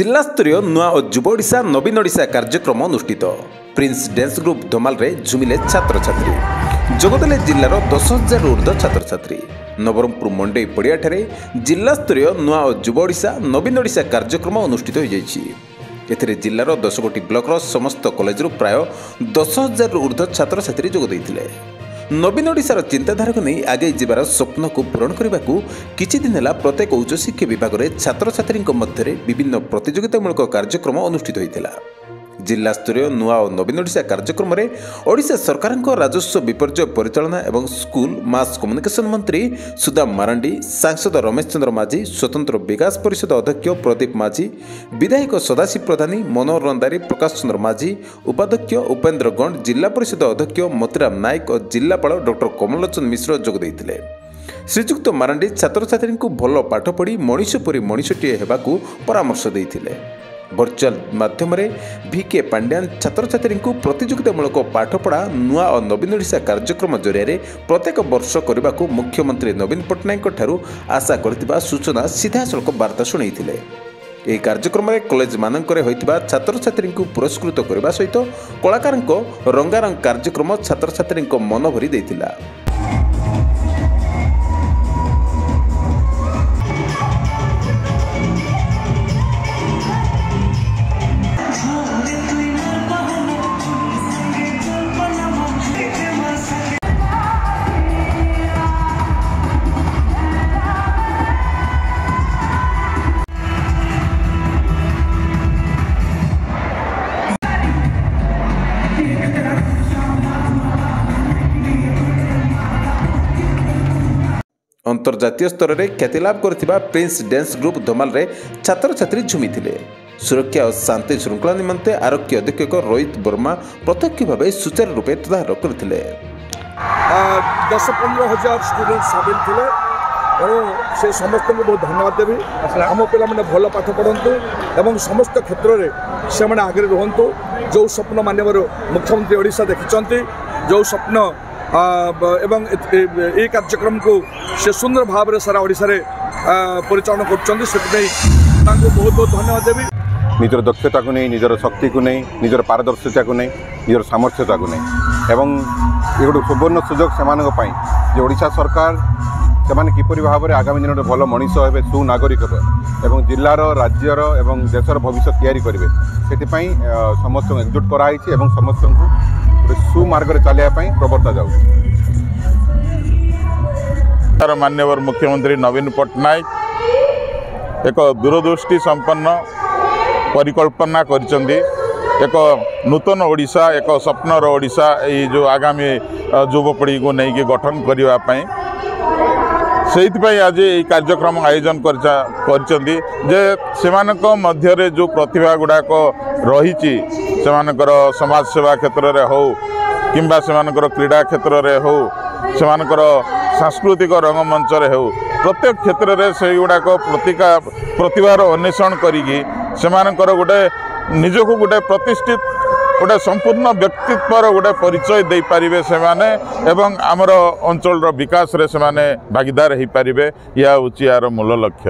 जिला स्तरीय नुआ और युव ओडिशा नवीन ओडिशा कार्यक्रम अनुष्ठित। प्रिंस डांस ग्रुप धमाल रे झुमिले छात्र छात्री जोगदेले जिलार 10,000 ऊर्ध्व छात्र छात्री। नवरंगपुर मंडई पड़ियाठारे जिला स्तरीय नुआ और युव ओडिशा नवीन ओडिशा कार्यक्रम अनुष्ठित हो जाइछि। एथिरे जिलार 10 गोटी ब्लॉकर समस्त कॉलेज प्राय 10,000 ऊर्ध्व छात्र छात्री जोग देइथिले। नवीन ओडिशार चिंताधारा को नहीं आगे जीवार स्वप्न को पूरण करने को किछि दिन है प्रत्येक उच्च शिक्षा विभाग में छात्र छात्री मध्य विभिन्न प्रतियोगितामूलक कार्यक्रम अनुष्ठित होता। जिला स्तरीय नुआ और नवीन ओडिशा कार्यक्रम में ओडिशा सरकार राजस्व विपर्यय परिचालना एवं स्कूल मास कम्युनिकेशन मंत्री सुदाम मारांडी, सांसद रमेश चंद्र माझी, स्वतंत्र विकास परिषद अध्यक्ष प्रदीप माझी, विधायक सदाशिव प्रधानी, मनोहर रंधारी, प्रकाश चंद्र माझी, उपाध्यक्ष उपेन्द्र गंड, जिला परिषद अध्यक्ष मोतीराम नायक और जिलापाल डॉक्टर कमलोचन मिश्र जोग देइथिले। श्रीजुक्त मारांडी छात्र छात्री को भल पाठ पढ़ी मनीष परी मनीषटीए हेबाकू परामर्श देइथिले। वर्चुअल माध्यम भिके पांड्यान छात्र छात्री को प्रतियोगितामूलक पाठपढ़ा नुआ और नवीन ओडिशा कार्यक्रम जरिए प्रत्येक वर्ष करने को मुख्यमंत्री नवीन पट्टनायक ठारू आशा करथिबा सूचना सीधासलख वार्ता शुणाइथिले। ଏହି କାର୍ଯ୍ୟକ୍ରମରେ କଲେଜ ମାନଙ୍କରେ ହୋଇଥିବା ଛାତ୍ରଛାତ୍ରୀଙ୍କୁ ପୁରସ୍କୃତ କରିବା ସହିତ କଳାକାରଙ୍କ ରଙ୍ଗାରଙ୍ଗ କାର୍ଯ୍ୟକ୍ରମ ଛାତ୍ରଛାତ୍ରୀଙ୍କ ମନ ଭରି ଦେଇଥିଲା। अंतर्जातीय स्तर में ख्यातिलाभ करथिबा प्रिंस डांस ग्रुप धमाल रे छात्र छात्री झुमिथिले। सुरक्षा और शांति श्रृंखला निमंते आरक्षी अधीक्षक रोहित वर्मा प्रत्यक्ष भाव सुचारू रूपे तदारख करथिले। 10-15 हजार स्टूडेंट सामिल थे से समस्त को बहुत धन्यवाद देवी। आम पे भल पाठ पढ़ु एवं समस्त क्षेत्र में से आगे रुहतु। जो स्वप्न माननीय मुख्यमंत्री ओडिशा देखिंट जो स्वप्न एवं ये कार्यक्रम को से सुंदर भाव में सारा ओडिशा रे परिचालन कर बहुत बहुत धन्यवाद देवी। निजर दक्षता को नहीं, निजर शक्ति को नहीं, निजर पारदर्शिता को नहीं, निजर सामर्थ्यता को नहीं एवं ये गोटे सुवर्ण सुजोग से ओडिशा सरकार से किपरि भाव में आगामी दिन भल मनीष हे सुनागरिक एवं जिलार राज्यर एवं देशर भविष्य तैयारी करेंगे से समस्त एकजुट कराई समस्त को सुमार्ग चलने प्रवर्ता जाऊ। माननीय मुख्यमंत्री नवीन पट्टनायक एक दूरदृष्टि संपन्न परिकल्पना करिसेंती। एक नूतन ओडिशा, एक स्वप्नर ओडिशा ये जो आगामी युवपीढ़ी को लेकिन गठन करने से आज ये कार्यक्रम आयोजन करचंती जे सेमानक मध्य जो प्रतिभा गुड़ाक रही समाज सेवा क्षेत्र में हो किंबा सेमानकर क्रीड़ा क्षेत्र में हो सेमानकर सांस्कृतिक रंगमंच हो प्रत्येक क्षेत्र में से गुड़ाक प्रतिभार अन्वेषण करी सेमानकर गोटे निजको गोटे प्रतिष्ठित गोटे संपूर्ण व्यक्तित्वर गोटे परिचय दे पारिबे सेमाने एवं आमर अंचल विकास रे सेमाने भागीदार हो पारिबे। यह होची यार मूल लक्ष्य।